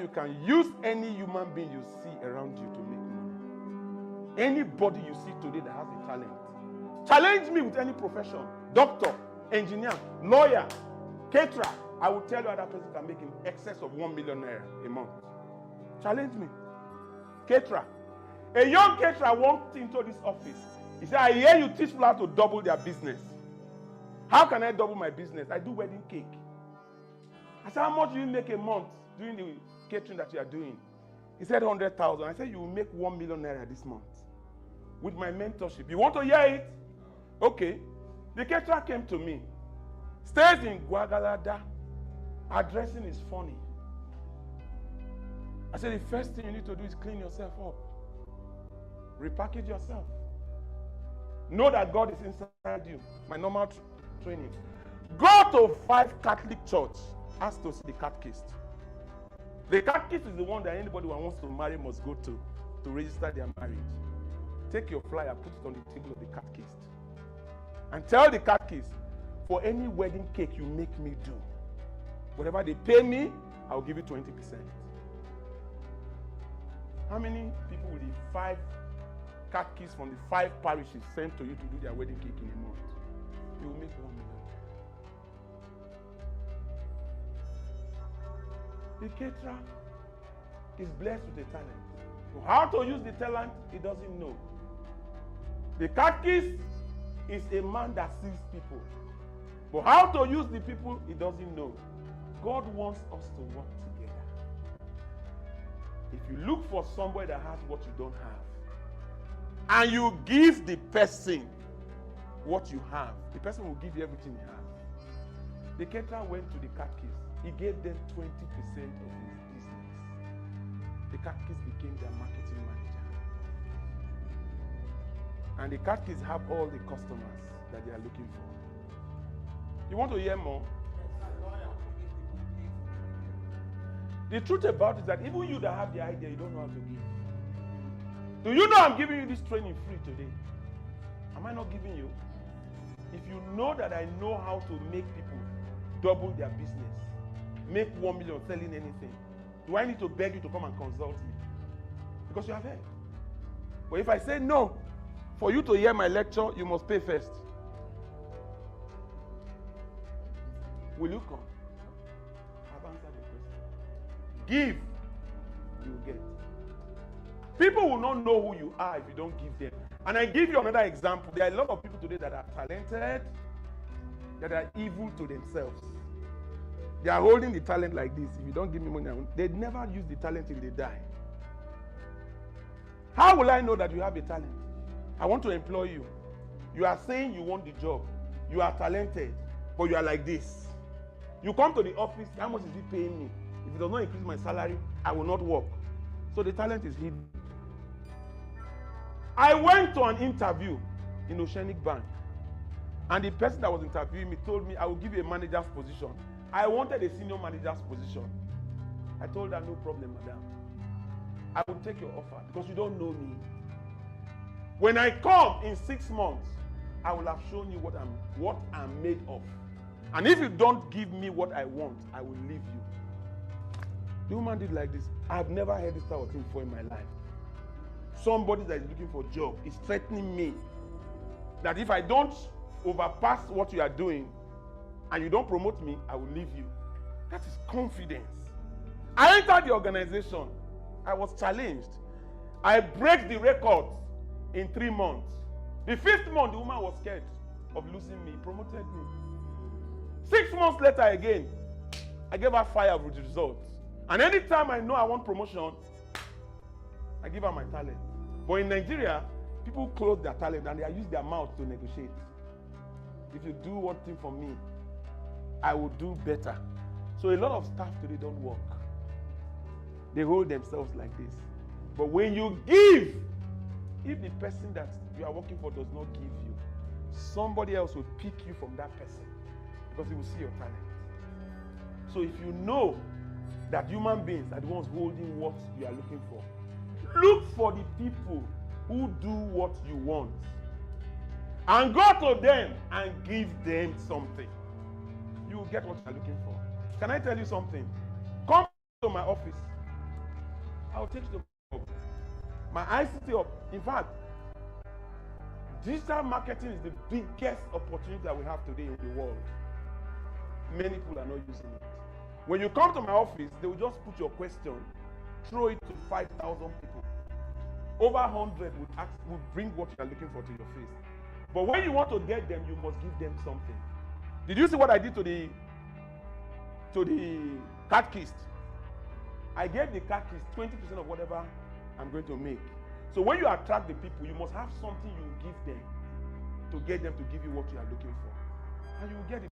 you can use any human being you see around you to make money. Anybody you see today that has a talent. Challenge me with any profession. Doctor, engineer, lawyer, caterer. I will tell you how that person can make in excess of 1 million naira a month. Challenge me. Caterer. A young caterer walked into this office. He said, I hear you teach people how to double their business. How can I double my business? I do wedding cake. I said, how much do you make a month doing the catering that you are doing? He said 100,000. I said, you will make 1 million naira this month with my mentorship. You want to hear it? Okay. The caterer came to me. Stays in Guagalada. Addressing is funny. I said, the first thing you need to do is clean yourself up. Repackage yourself. Know that God is inside you. My normal training. Go to 5 Catholic church. Ask to see the catechist. The catechist is the one that anybody who wants to marry must go to register their marriage. Take your flyer, put it on the table of the catechist. And tell the catechist, for any wedding cake you make me do, whatever they pay me, I'll give you 20%. How many people will the 5 catechists from the 5 parishes send to you to do their wedding cake in a month? You will make 1 million. The caterer is blessed with a talent. So how to use the talent, he doesn't know. The catechist is a man that sees people. But how to use the people, he doesn't know. God wants us to work together. If you look for somebody that has what you don't have, and you give the person what you have, the person will give you everything he has. The caterer went to the catechist. He gave them 20% of his business. The catechist became their marketing manager. And the catechists have all the customers that they are looking for. You want to hear more? The truth about it is that even you that have the idea, you don't know how to give. Do you know I'm giving you this training free today? Am I not giving you? If you know that I know how to make people double their business, make 1 million selling anything, do I need to beg you to come and consult me? Because you have heard. But if I say no, for you to hear my lecture, you must pay first. Will you come? I've answered the question. Give, you will get. People will not know who you are if you don't give them. And I give you another example. There are a lot of people today that are talented, that are evil to themselves. They are holding the talent like this. If you don't give me money, they never use the talent till they die. How will I know that you have a talent? I want to employ you. You are saying you want the job. You are talented, but you are like this. You come to the office, how much is he paying me? If it does not increase my salary, I will not work. So the talent is hidden. I went to an interview in Oceanic Bank, and the person that was interviewing me told me, I will give you a manager's position. I wanted a senior manager's position. I told her, no problem, madam. I will take your offer because you don't know me. When I come in 6 months, I will have shown you what I'm made of. And if you don't give me what I want, I will leave you. The woman did like this. I've never heard this type of thing before in my life. Somebody that is looking for a job is threatening me that if I don't overpass what you are doing and you don't promote me, I will leave you. That is confidence. I entered the organization. I was challenged. I break the record in 3 months. The 5th month, the woman was scared of losing me, promoted me. 6 months later again, I gave her fire with the results. And anytime I know I want promotion, I give her my talent. But in Nigeria, people close their talent and they use their mouth to negotiate. If you do one thing for me, I will do better. So a lot of staff today don't work. They hold themselves like this. But when you give, if the person that you are working for does not give you, somebody else will pick you from that person because he will see your talent. So if you know that human beings are the ones holding what you are looking for, look for the people who do what you want and go to them and give them something. You will get what you are looking for. Can I tell you something? Come to my office. I'll take you to my ICT up. In fact, digital marketing is the biggest opportunity that we have today in the world. Many people are not using it. When you come to my office, they will just put your question, throw it to 5,000 people. Over 100 would bring what you are looking for to your face. But when you want to get them, you must give them something. Did you see what I did to the catechist? I gave the catechist 20% of whatever I'm going to make. So when you attract the people, you must have something you give them to get them to give you what you are looking for. And you will get it.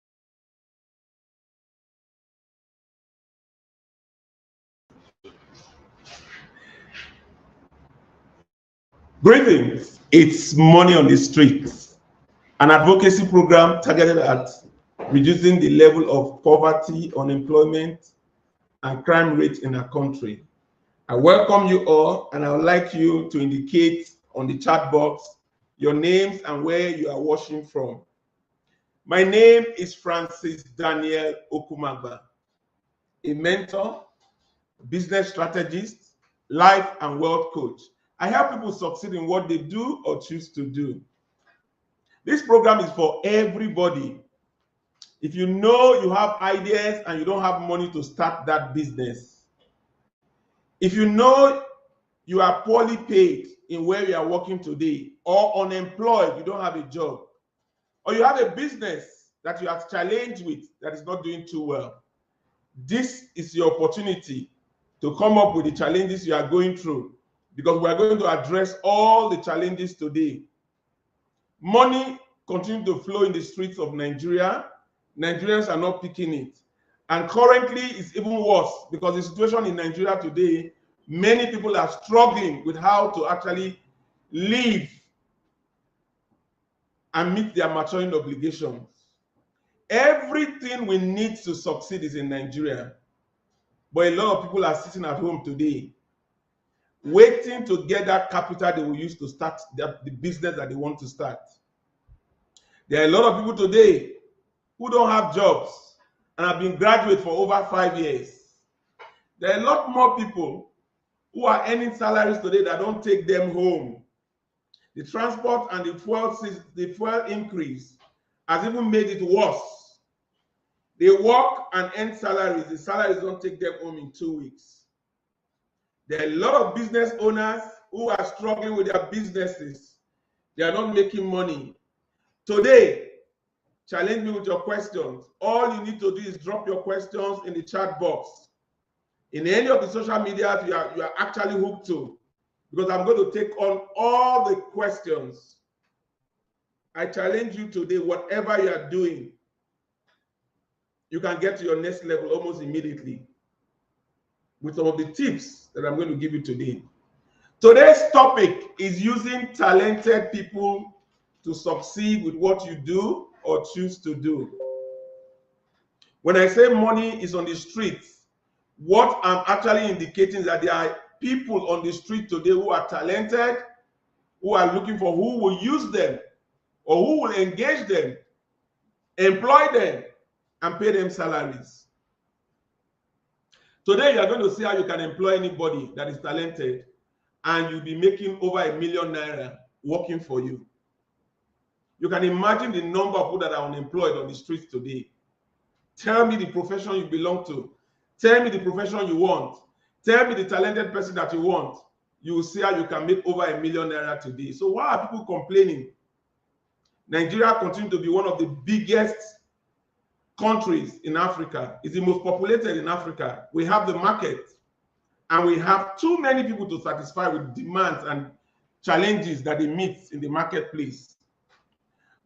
Greetings. It's Money on the Streets, an advocacy program targeted at reducing the level of poverty, unemployment, and crime rate in our country. I welcome you all, and I would like you to indicate on the chat box your names and where you are watching from. My name is Francis Okumagba, a mentor, business strategist, life and wealth coach. I help people succeed in what they do or choose to do. This program is for everybody. If you know you have ideas and you don't have money to start that business, if you know you are poorly paid in where you are working today, or unemployed, you don't have a job, or you have a business that you have challenged with that is not doing too well, this is your opportunity to come up with the challenges you are going through, because we are going to address all the challenges today. Money continues to flow in the streets of Nigeria. Nigerians are not picking it. And currently, it's even worse because the situation in Nigeria today, many people are struggling with how to actually live and meet their maturing obligations. Everything we need to succeed is in Nigeria. But a lot of people are sitting at home today, waiting to get that capital they will use to start the business that they want to start. There are a lot of people today who don't have jobs and have been graduate for over 5 years. There are a lot more people who are earning salaries today that don't take them home. The transport and the fuel increase has even made it worse. They work and earn salaries. The salaries don't take them home in 2 weeks. There are a lot of business owners who are struggling with their businesses. They are not making money. Today, challenge me with your questions. All you need to do is drop your questions in the chat box. In any of the social media you are actually hooked to, because I'm going to take on all the questions. I challenge you today, whatever you are doing, you can get to your next level almost immediately with some of the tips that I'm going to give you today. Today's topic is using talented people to succeed with what you do or choose to do. When I say money is on the streets, what I'm actually indicating is that there are people on the street today who are talented, who are looking for who will use them or who will engage them, employ them, and pay them salaries. Today, you are going to see how you can employ anybody that is talented, and you'll be making over ₦1 million working for you. You can imagine the number of people that are unemployed on the streets today. Tell me the profession you belong to. Tell me the profession you want. Tell me the talented person that you want. You will see how you can make over ₦1 million today. So why are people complaining? Nigeria continues to be one of the biggest countries in Africa. It's the most populated in Africa. We have the market, and we have too many people to satisfy with demands and challenges that they meet in the marketplace.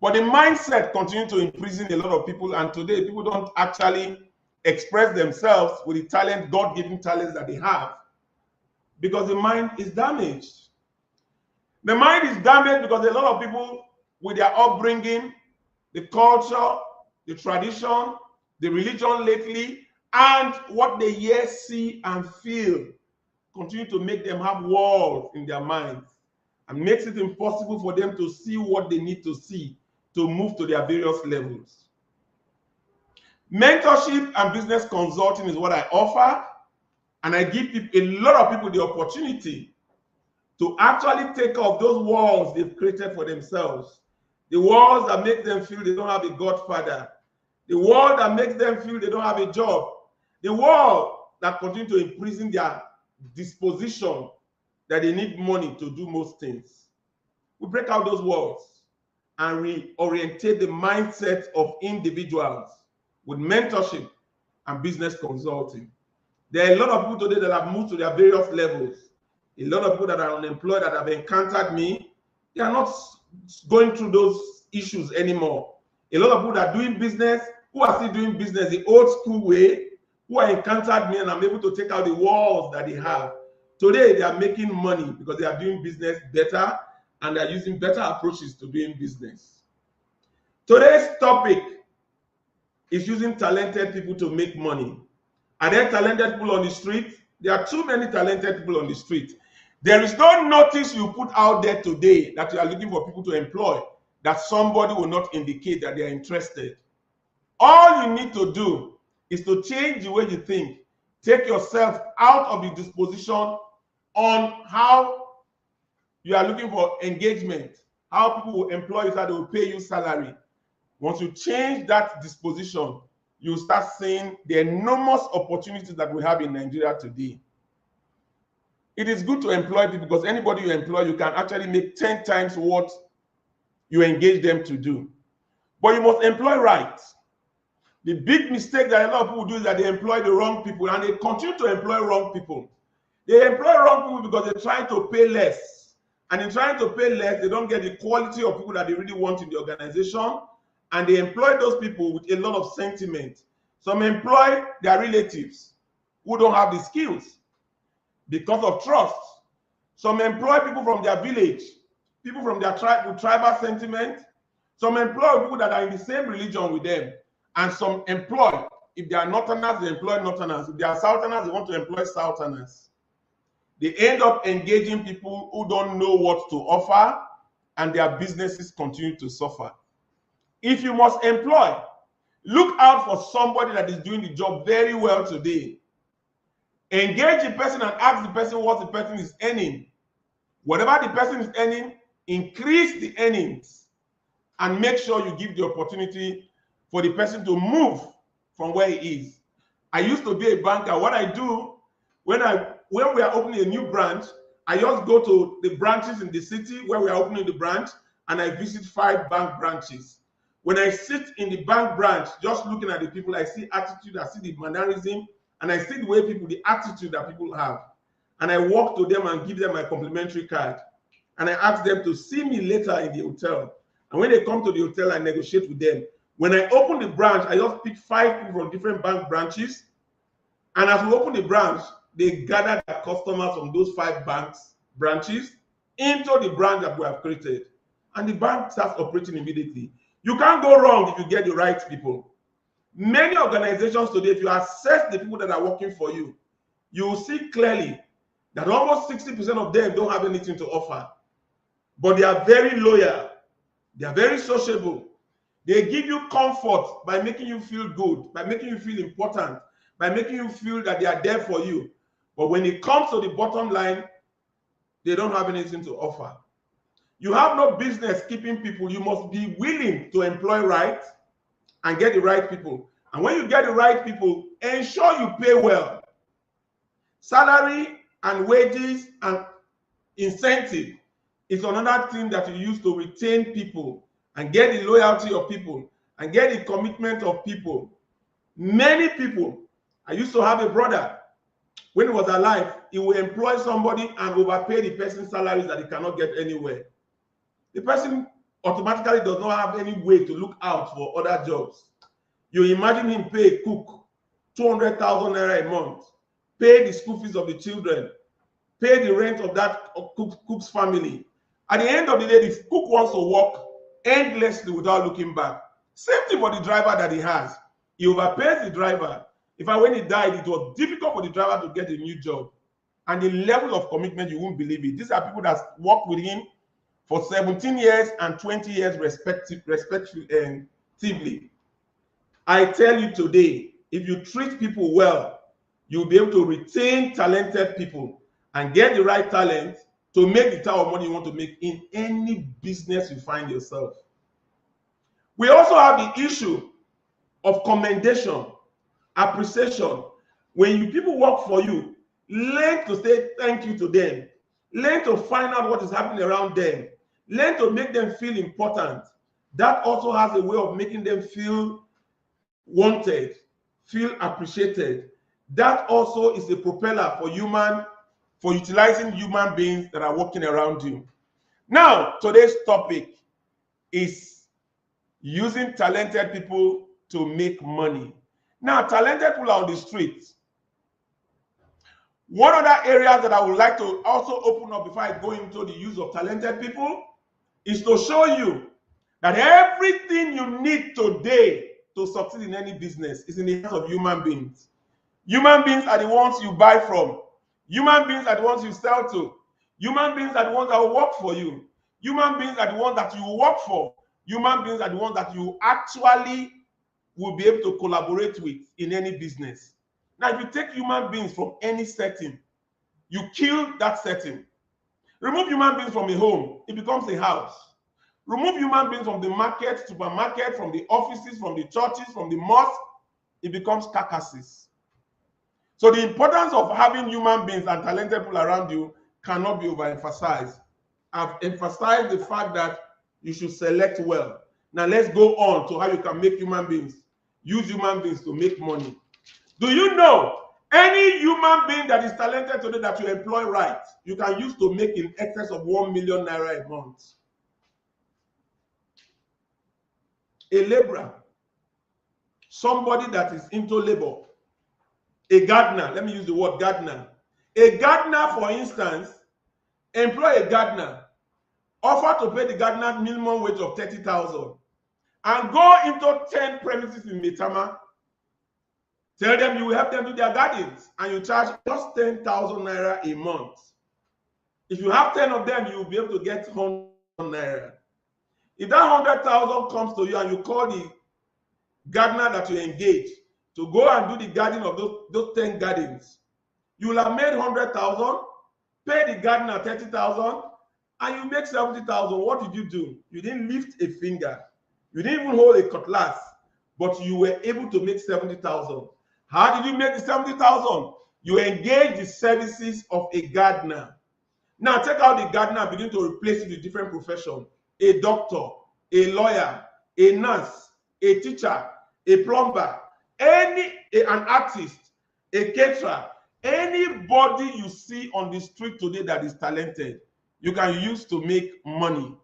But the mindset continues to imprison a lot of people, and today people don't actually express themselves with the talent, God-given talents that they have, because the mind is damaged. The mind is damaged because a lot of people, with their upbringing, the culture, the tradition, the religion lately, and what they hear, see, and feel, continue to make them have walls in their minds and makes it impossible for them to see what they need to see to move to their various levels. Mentorship and business consulting is what I offer, And I give people, a lot of people the opportunity to actually take off those walls they've created for themselves. The walls that make them feel they don't have a godfather. The wall that makes them feel they don't have a job. The wall that continue to imprison their disposition that they need money to do most things. We break out those walls and reorientate the mindset of individuals with mentorship and business consulting. There are a lot of people today that have moved to their various levels. A lot of people that are unemployed that have encountered me, they are not going through those issues anymore. A lot of people that are doing business, who are still doing business the old school way, who have encountered me and I'm able to take out the walls that they have. Today, they are making money because they are doing business better and they're using better approaches to doing business. Today's topic is using talented people to make money. Are there talented people on the street? There are too many talented people on the street. There is no notice you put out there today that you are looking for people to employ that somebody will not indicate that they are interested. All you need to do is to change the way you think. Take yourself out of the disposition on how you are looking for engagement, how people will employ you so they will pay you salary. Once you change that disposition, you start seeing the enormous opportunities that we have in Nigeria today. It is good to employ people because anybody you employ, you can actually make 10 times what you engage them to do. But you must employ right. The big mistake that a lot of people do is that they employ the wrong people and they continue to employ wrong people. They employ wrong people because they're trying to pay less. And in trying to pay less, they don't get the quality of people that they really want in the organization. And they employ those people with a lot of sentiment. Some employ their relatives who don't have the skills because of trust. Some employ people from their village, people from their tribe with tribal sentiment. Some employ people that are in the same religion with them. And some employ, if they are northerners, they employ northerners. If they are southerners, they want to employ southerners. They end up engaging people who don't know what to offer, and their businesses continue to suffer. If you must employ, look out for somebody that is doing the job very well today. Engage the person and ask the person what the person is earning. Whatever the person is earning, increase the earnings and make sure you give the opportunity for the person to move from where he is. I used to be a banker. What I do, when we are opening a new branch, I just go to the branches in the city where we are opening the branch and I visit 5 bank branches. When I sit in the bank branch, just looking at the people, I see attitude, I see the mannerism, and I see the way people, the attitude that people have. And I walk to them and give them my complimentary card. And I ask them to see me later in the hotel. And when they come to the hotel, I negotiate with them. When I open the branch, I just pick 5 people from different bank branches. And as we open the branch, they gather their customers from those 5 branches into the branch that we have created. And the bank starts operating immediately. You can't go wrong if you get the right people. Many organizations today, if you assess the people that are working for you, you will see clearly that almost 60% of them don't have anything to offer. But they are very loyal. They are very sociable. They give you comfort by making you feel good, by making you feel important, by making you feel that they are there for you. But when it comes to the bottom line, they don't have anything to offer. You have no business keeping people. You must be willing to employ right and get the right people. And when you get the right people, ensure you pay well. Salary and wages and incentive is another thing that you use to retain people and get the loyalty of people and get the commitment of people. Many people, I used to have a brother, when he was alive, he will employ somebody and overpay the person's salaries that he cannot get anywhere. The person automatically does not have any way to look out for other jobs. You imagine him pay a cook 200,000 naira a month, pay the school fees of the children, pay the rent of that cook's family. At the end of the day, the cook wants to work endlessly without looking back. Same thing for the driver that he has. He overpays the driver. In fact, when he died, it was difficult for the driver to get a new job. And the level of commitment, you won't believe it. These are people that worked with him for 17 years and 20 years respectively. I tell you today, if you treat people well, you'll be able to retain talented people and get the right talent to make the type of money you want to make in any business you find yourself. We also have the issue of commendation, appreciation. When people work for you, learn to say thank you to them. Learn to find out what is happening around them. Learn to make them feel important. That also has a way of making them feel wanted, feel appreciated. That also is a propeller for utilizing human beings that are working around you. Now, today's topic is using talented people to make money. Now, talented people are on the street. One other area that I would like to also open up before I go into the use of talented people is to show you that everything you need today to succeed in any business is in the hands of human beings. Human beings are the ones you buy from. Human beings are the ones you sell to. Human beings are the ones that will work for you. Human beings are the ones that you will work for. Human beings are the ones that you actually will be able to collaborate with in any business. Now, if you take human beings from any setting, you kill that setting. Remove human beings from a home, it becomes a house. Remove human beings from the market, supermarket, from the offices, from the churches, from the mosque, it becomes carcasses. So the importance of having human beings and talented people around you cannot be overemphasized. I've emphasized the fact that you should select well. Now let's go on to how you can make human beings, use human beings to make money. Do you know any human being that is talented today that you employ right, you can use to make in excess of 1 million naira a month? A laborer, somebody that is into labor, a gardener, let me use the word gardener. A gardener, for instance, employ a gardener, offer to pay the gardener minimum wage of 30,000 and go into 10 premises in Metama. Tell them you will help them do their gardens and you charge just 10,000 naira a month. If you have 10 of them, you will be able to get 100 naira. If that 100,000 comes to you and you call the gardener that you engage to go and do the garden of those 10 gardens, you will have made 100,000, pay the gardener 30,000, and you make 70,000. What did you do? You didn't lift a finger. You didn't even hold a cutlass, but you were able to make 70,000. How did you make the 70,000? You engage the services of a gardener. Now take out the gardener and begin to replace it with different professions. A doctor, a lawyer, a nurse, a teacher, a plumber, an artist, a caterer, anybody you see on the street today that is talented, you can use to make money.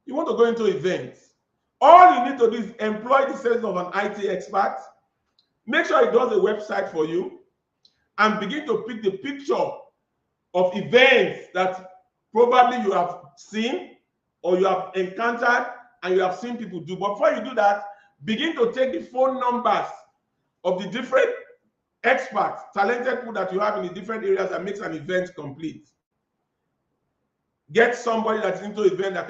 You want to go into events. All you need to do is employ the service of an IT expert. Make sure he does a website for you and begin to pick the picture of events that probably you have seen or you have encountered and you have seen people do. But before you do that, begin to take the phone numbers of the different experts, talented people that you have in the different areas that makes an event complete. Get somebody that's into event that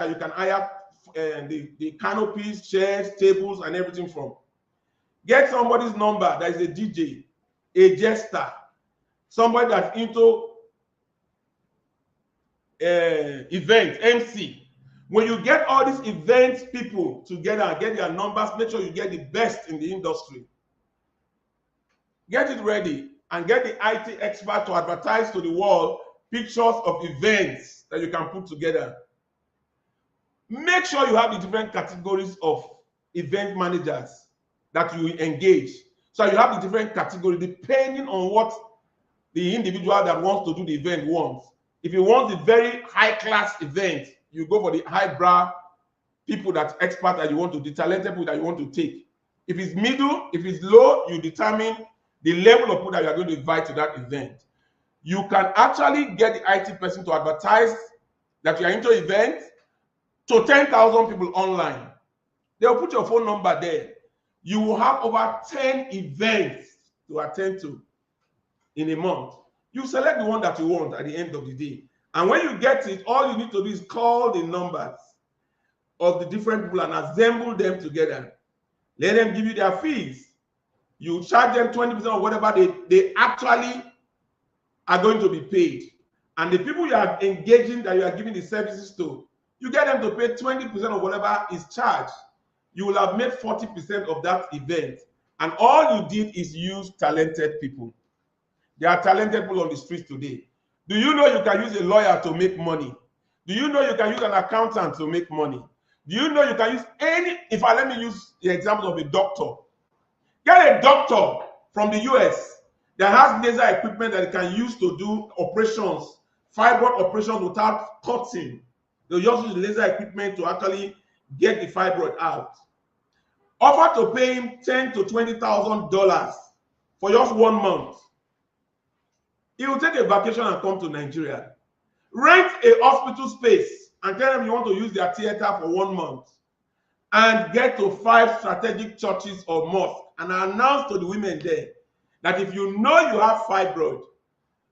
you can hire the canopies, chairs, tables, and everything from. Get somebody's number that is a DJ, a jester, somebody that's into event, MC. When you get all these event people together and get their numbers, make sure you get the best in the industry. Get it ready and get the IT expert to advertise to the world pictures of events that you can put together. Make sure you have the different categories of event managers that you engage. So you have the different categories depending on what the individual that wants to do the event wants. If you want the very high-class event, you go for the highbrow people that's expert that you want to, the talented people that you want to take. If it's middle, if it's low, you determine the level of people that you are going to invite to that event. You can actually get the IT person to advertise that you are into events to 10,000 people online. They'll put your phone number there. You will have over 10 events to attend to in a month. You select the one that you want at the end of the day. And when you get it, all you need to do is call the numbers of the different people and assemble them together. Let them give you their fees. You charge them 20% of whatever they actually are going to be paid. And the people you are engaging, that you are giving the services to, you get them to pay 20% of whatever is charged. You will have made 40% of that event. And all you did is use talented people. There are talented people on the streets today. Do you know you can use a lawyer to make money? Do you know you can use an accountant to make money? Do you know you can use any, let me use the example of a doctor. Get a doctor from the US that has laser equipment that it can use to do operations, fibroid operations without cutting. They'll just use the laser equipment to actually get the fibroid out. Offer to pay him $10,000 to $20,000 for just 1 month. He will take a vacation and come to Nigeria. Rent a hospital space and tell them you want to use their theater for 1 month. And get to 5 strategic churches or mosques and announce to the women there that if you know you have fibroid,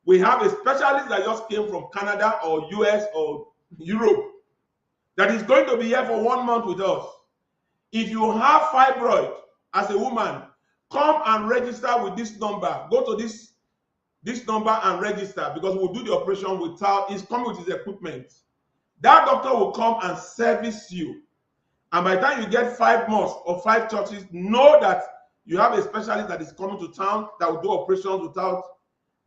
we have a specialist that just came from Canada or US or Europe that is going to be here for 1 month with us. If you have fibroid as a woman, come and register with this number. Go to this number and register, because we'll do the operation without, he's coming with his equipment. That doctor will come and service you. And by the time you get 5 mosques or 5 churches, know that you have a specialist that is coming to town that will do operations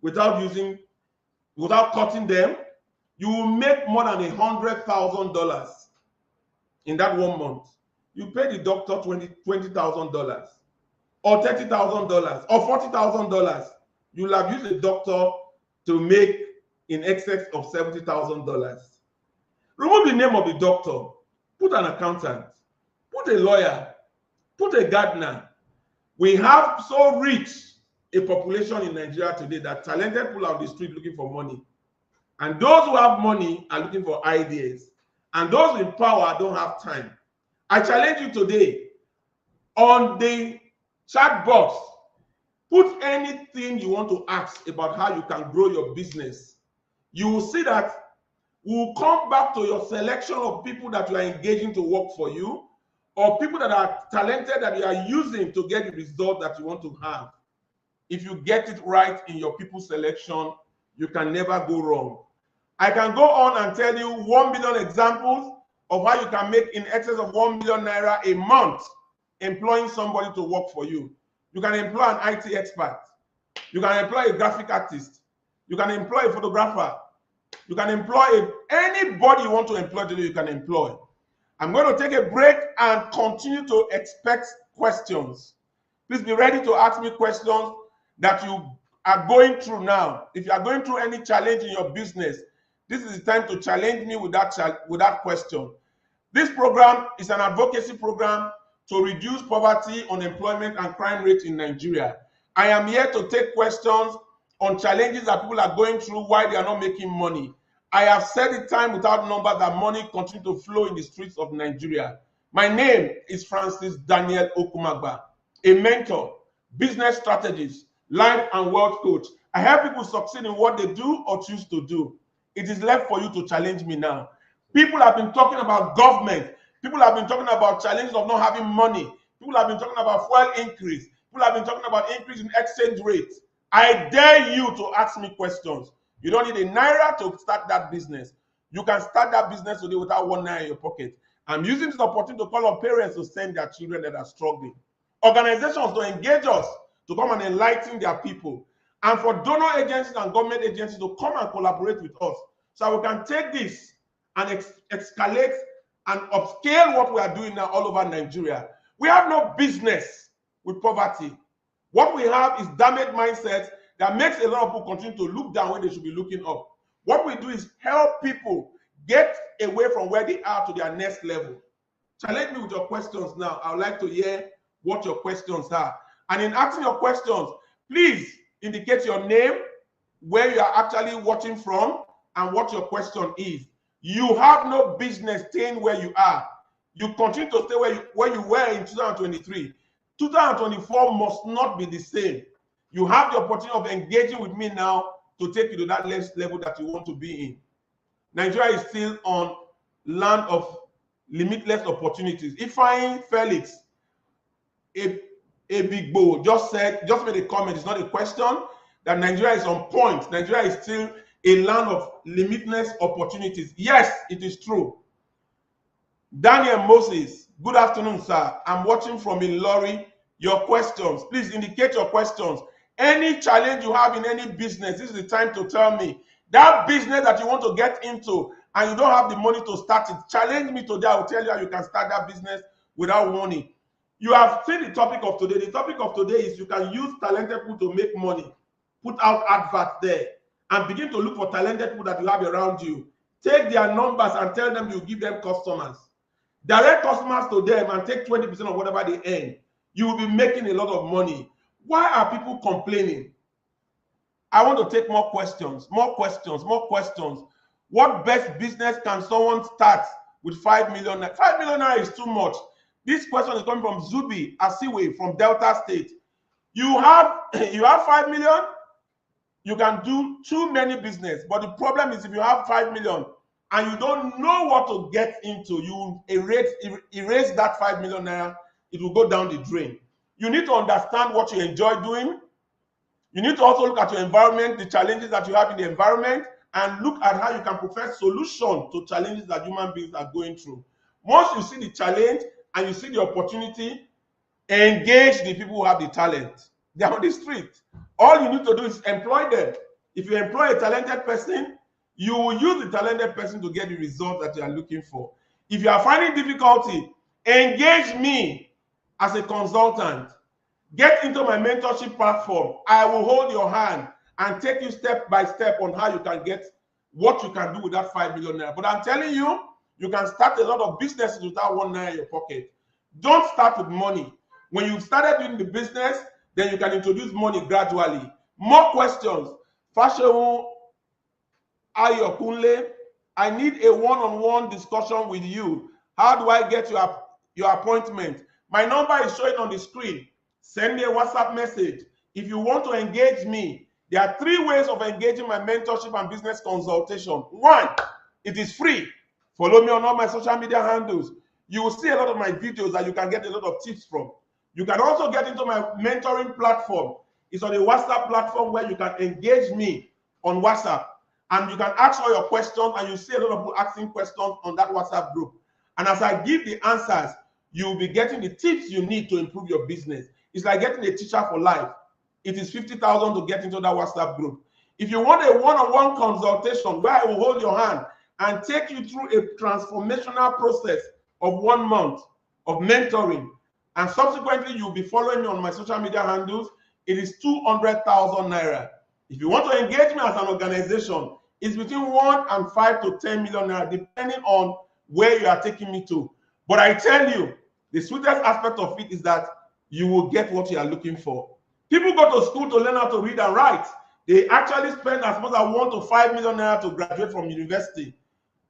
without cutting them. You will make more than $100,000 in that 1 month. You pay the doctor $20,000 or $30,000 or $40,000. You'll have used a doctor to make in excess of $70,000. Remove the name of the doctor. Put an accountant. Put a lawyer. Put a gardener. We have so rich a population in Nigeria today that talented people are on the street looking for money. And those who have money are looking for ideas. And those in power don't have time. I challenge you today, on the chat box, put anything you want to ask about how you can grow your business. You will see that we'll come back to your selection of people that you are engaging to work for you, or people that are talented that you are using to get the result that you want to have. If you get it right in your people selection, you can never go wrong. I can go on and tell you 1 million examples of how you can make in excess of 1 million naira a month employing somebody to work for you. You can employ an IT expert. You can employ a graphic artist. You can employ a photographer. You can employ anybody you want to employ today, you can employ. I'm going to take a break and continue to expect questions. Please be ready to ask me questions that you are going through now. If you are going through any challenge in your business, this is the time to challenge me with that question. This program is an advocacy program to reduce poverty, unemployment, and crime rate in Nigeria. I am here to take questions on challenges that people are going through, why they are not making money. I have said it time without number that money continues to flow in the streets of Nigeria. My name is Francis Daniel Okumagba, a mentor, business strategist, life and wealth coach. I help people succeed in what they do or choose to do. It is left for you to challenge me now. People have been talking about government. People have been talking about challenges of not having money. People have been talking about fuel increase. People have been talking about increase in exchange rates. I dare you to ask me questions. You don't need a naira to start that business. You can start that business today without 1 naira in your pocket. I'm using this opportunity to call on parents to send their children that are struggling. Organizations to engage us to come and enlighten their people. And for donor agencies and government agencies to come and collaborate with us so we can take this and escalate and upscale what we are doing now all over Nigeria. We have no business with poverty. What we have is damaged mindsets that makes a lot of people continue to look down when they should be looking up. What we do is help people get away from where they are to their next level. Challenge me with your questions now. I would like to hear what your questions are. And in asking your questions, please indicate your name, where you are actually watching from, and what your question is. You have no business staying where you are. You continue to stay where you were in 2023. 2024 must not be the same. You have the opportunity of engaging with me now to take you to that next level that you want to be in. Nigeria is still on land of limitless opportunities. Ifeanyi Felix, a A big bowl just made a comment. It's not a question that Nigeria is on point. Nigeria is still a land of limitless opportunities. Yes, it is true. Daniel Moses, good afternoon, sir. I'm watching from Ilori. Your questions, please indicate your questions. Any challenge you have in any business, this is the time to tell me. That business that you want to get into and you don't have the money to start it, challenge me today. I will tell you how you can start that business without money. You have seen the topic of today. The topic of today is you can use talented people to make money. Put out adverts there and begin to look for talented people that you have around you. Take their numbers and tell them you give them customers. Direct customers to them and take 20% of whatever they earn. You will be making a lot of money. Why are people complaining? I want to take more questions, more questions, more questions. What best business can someone start with 5 million? 5 million is too much. This question is coming from Zubi Asiwe from Delta State. You have 5 million, you can do too many business. But the problem is if you have 5 million and you don't know what to get into, you erase that 5 million naira, it will go down the drain. You need to understand what you enjoy doing. You need to also look at your environment, the challenges that you have in the environment, and look at how you can provide solutions to challenges that human beings are going through. Once you see the challenge and you see the opportunity, engage the people who have the talent. They are on the street. All you need to do is employ them. If you employ a talented person, you will use the talented person to get the result that you are looking for. If you are finding difficulty, engage me as a consultant. Get into my mentorship platform. I will hold your hand and take you step by step on how you can get what you can do with that 5 million naira. But I'm telling you, you can start a lot of businesses without 1 naira in your pocket. Don't start with money. When you started doing the business, then you can introduce money gradually. More questions. Fashewu Ayokunle, I need a one-on-one discussion with you. How do I get your appointment? My number is showing on the screen. Send me a WhatsApp message. If you want to engage me, there are 3 ways of engaging my mentorship and business consultation. 1, it is free. Follow me on all my social media handles. You will see a lot of my videos that you can get a lot of tips from. You can also get into my mentoring platform. It's on a WhatsApp platform where you can engage me on WhatsApp. And you can ask all your questions, and you see a lot of people asking questions on that WhatsApp group. And as I give the answers, you'll be getting the tips you need to improve your business. It's like getting a teacher for life. It is 50,000 to get into that WhatsApp group. If you want a one-on-one consultation where I will hold your hand and take you through a transformational process of 1 month of mentoring, and subsequently you'll be following me on my social media handles, it is 200,000 naira. If you want to engage me as an organization, it's between 1 and 5 to 10 million naira, depending on where you are taking me to. But I tell you, the sweetest aspect of it is that you will get what you are looking for. People go to school to learn how to read and write. They actually spend as much as 1 to 5 million naira to graduate from university.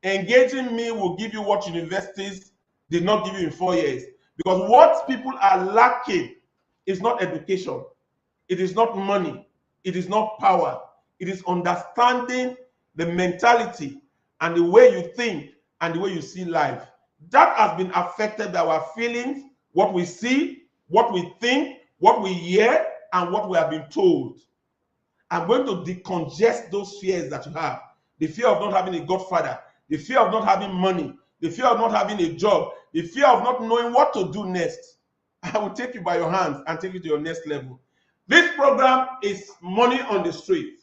Engaging me will give you what universities did not give you in 4 years. Because what people are lacking is not education. It is not money. It is not power. It is understanding the mentality and the way you think and the way you see life. That has been affected by our feelings, what we see, what we think, what we hear, and what we have been told. I'm going to decongest those fears that you have. The fear of not having a godfather, the fear of not having money, the fear of not having a job, the fear of not knowing what to do next. I will take you by your hands and take you to your next level. This program is Money on the Street,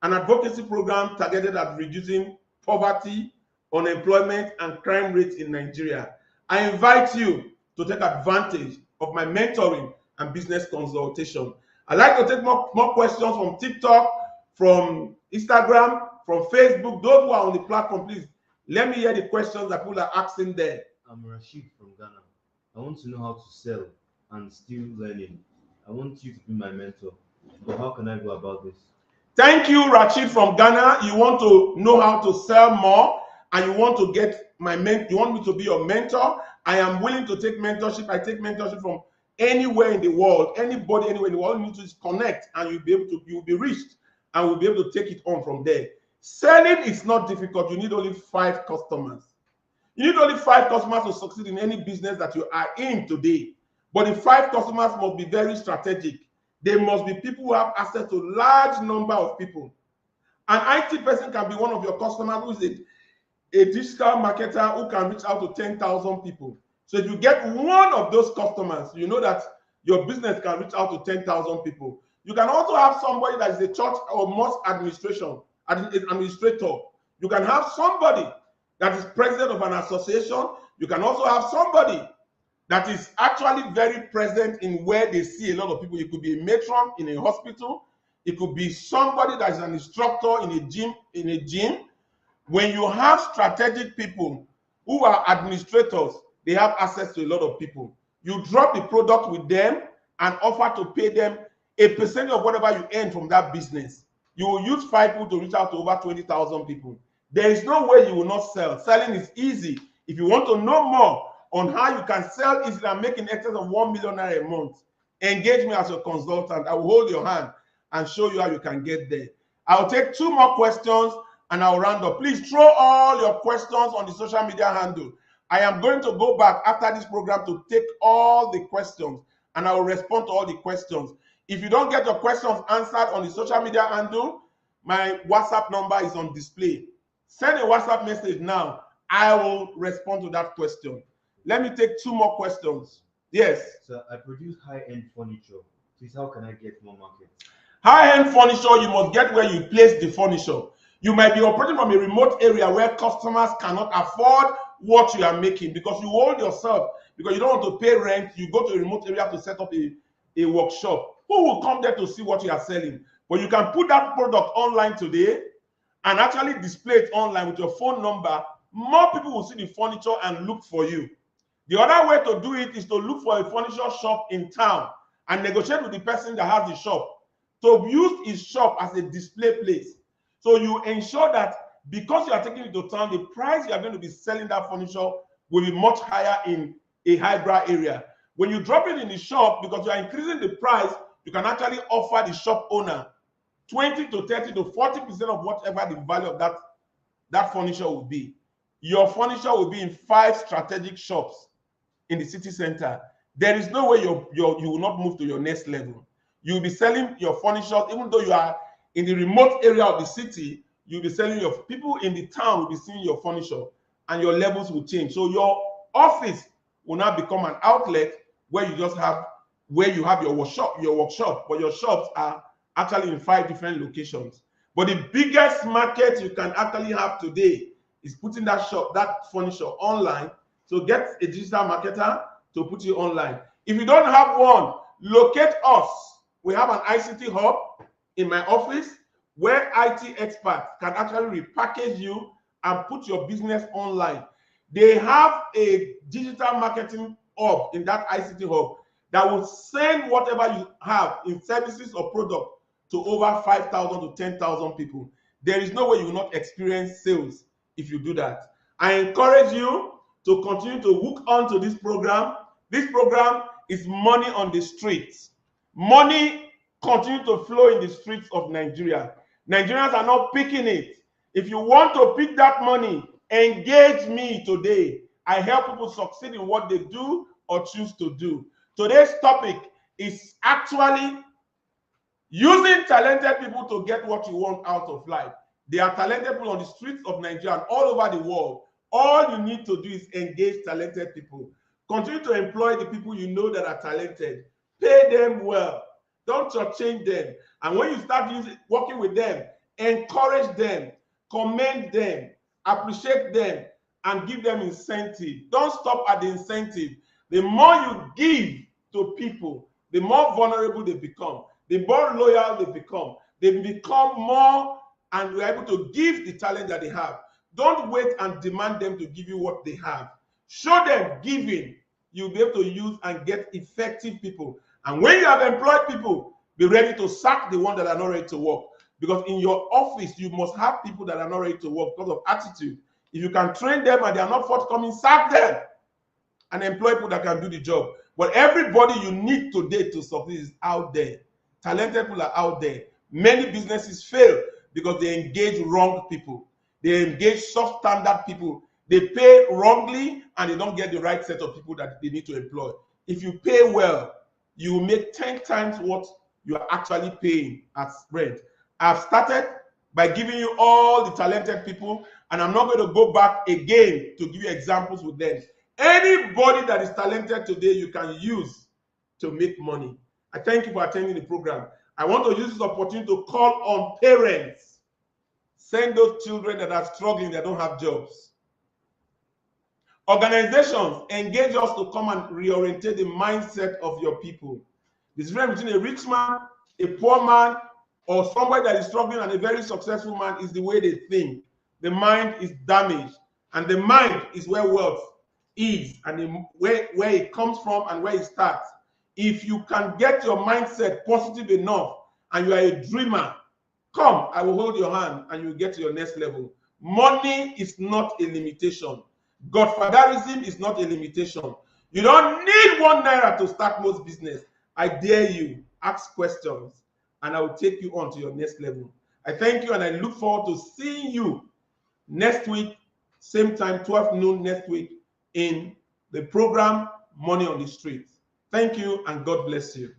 an advocacy program targeted at reducing poverty, unemployment, and crime rates in Nigeria. I invite you to take advantage of my mentoring and business consultation. I'd like to take more questions from TikTok, from Instagram, from Facebook. Those who are on the platform, please let me hear the questions that people are asking there. I'm Rashid from Ghana. I want to know how to sell and still learning. I want you to be my mentor. But how can I go about this? Thank you, Rashid from Ghana. You want to know how to sell more, and you want to get you want me to be your mentor. I am willing to take mentorship. I take mentorship from anywhere in the world, anybody anywhere in the world. You need to just connect, and you'll be reached, and we'll be able to take it on from there. Selling is not difficult. You need only 5 customers. You need only 5 customers to succeed in any business that you are in today. But the 5 customers must be very strategic. They must be people who have access to large number of people. An IT person can be one of your customers who is a digital marketer who can reach out to 10,000 people. So if you get one of those customers, you know that your business can reach out to 10,000 people. You can also have somebody that is a church or mosque administrator. You can have somebody that is president of an association. You can also have somebody that is actually very present in where they see a lot of people. It could be a matron in a hospital. It could be somebody that is an instructor in a gym. When you have strategic people who are administrators, they have access to a lot of people. You drop the product with them and offer to pay them a percentage of whatever you earn from that business. You will use 5 people to reach out to over 20,000 people. There is no way you will not sell. Selling is easy. If you want to know more on how you can sell easily and make in excess of 1 million naira a month, engage me as a consultant. I will hold your hand and show you how you can get there. I'll take 2 more questions and I'll round up. Please throw all your questions on the social media handle. I am going to go back after this program to take all the questions and I will respond to all the questions. If you don't get your questions answered on the social media handle, my WhatsApp number is on display. Send a WhatsApp message now. I will respond to that question. Let me take 2 more questions. Yes. So I produce high-end furniture. Please, how can I get more market? High-end furniture, you must get where you place the furniture. You might be operating from a remote area where customers cannot afford what you are making because you hold yourself, because you don't want to pay rent. You go to a remote area to set up a workshop. Who will come there to see what you are selling? But you can put that product online today and actually display it online with your phone number. More people will see the furniture and look for you. The other way to do it is to look for a furniture shop in town and negotiate with the person that has the shop to use his shop as a display place. So you ensure that because you are taking it to town, the price you are going to be selling that furniture will be much higher in a highbrow area. When you drop it in the shop, because you are increasing the price, you can actually offer the shop owner 20 to 30 to 40% of whatever the value of that furniture will be. Your furniture will be in 5 strategic shops in the city center. There is no way you will not move to your next level. You will be selling your furniture, even though you are in the remote area of the city, you'll be selling your people in the town will be seeing your furniture and your levels will change. So your office will now become an outlet where you just have your workshop, but your shops are actually in 5 different locations. But the biggest market you can actually have today is putting that furniture online. So get a digital marketer to put you online. If you don't have one, locate us. We have an ICT hub in my office where IT experts can actually repackage you and put your business online. They have a digital marketing hub in that ICT hub that will send whatever you have in services or product to over 5,000 to 10,000 people. There is no way you will not experience sales if you do that. I encourage you to continue to hook on to this program. This program is money on the streets. Money continue to flow in the streets of Nigeria. Nigerians are not picking it. If you want to pick that money, engage me today. I help people succeed in what they do or choose to do. Today's topic is actually using talented people to get what you want out of life. There are talented people on the streets of Nigeria and all over the world. All you need to do is engage talented people. Continue to employ the people you know that are talented. Pay them well. Don't shortchange them. And when you start working with them, encourage them, commend them, appreciate them, and give them incentive. Don't stop at the incentive. The more you give to people, the more vulnerable they become, the more loyal they become. They become more and you're able to give the talent that they have. Don't wait and demand them to give you what they have. Show them giving. You'll be able to use and get effective people. And when you have employed people, be ready to sack the ones that are not ready to work. Because in your office, you must have people that are not ready to work because of attitude. If you can train them and they are not forthcoming, sack them and employ people that can do the job. But everybody you need today to succeed is out there. Talented people are out there. Many businesses fail because they engage wrong people. They engage substandard people. They pay wrongly and they don't get the right set of people that they need to employ. if you pay well, you will make 10 times what you are actually paying as rent. I've started by giving you all the talented people, and I'm not going to go back again to give you examples with them. Anybody that is talented today, you can use to make money. I thank you for attending the program. I want to use this opportunity to call on parents. Send those children that are struggling, that don't have jobs. Organizations, engage us to come and reorientate the mindset of your people. The difference between a rich man, a poor man, or somebody that is struggling and a very successful man is the way they think. The mind is damaged, and the mind is where wealth is, and where it comes from and where it starts. If you can get your mindset positive enough and you are a dreamer, come, I will hold your hand and you will get to your next level. Money is not a limitation. Godfatherism is not a limitation. You don't need 1 naira to start most business. I dare you, ask questions, and I will take you on to your next level. I thank you, and I look forward to seeing you next week, same time, 12 noon next week, in the program Money on the Street. Thank you, and God bless you.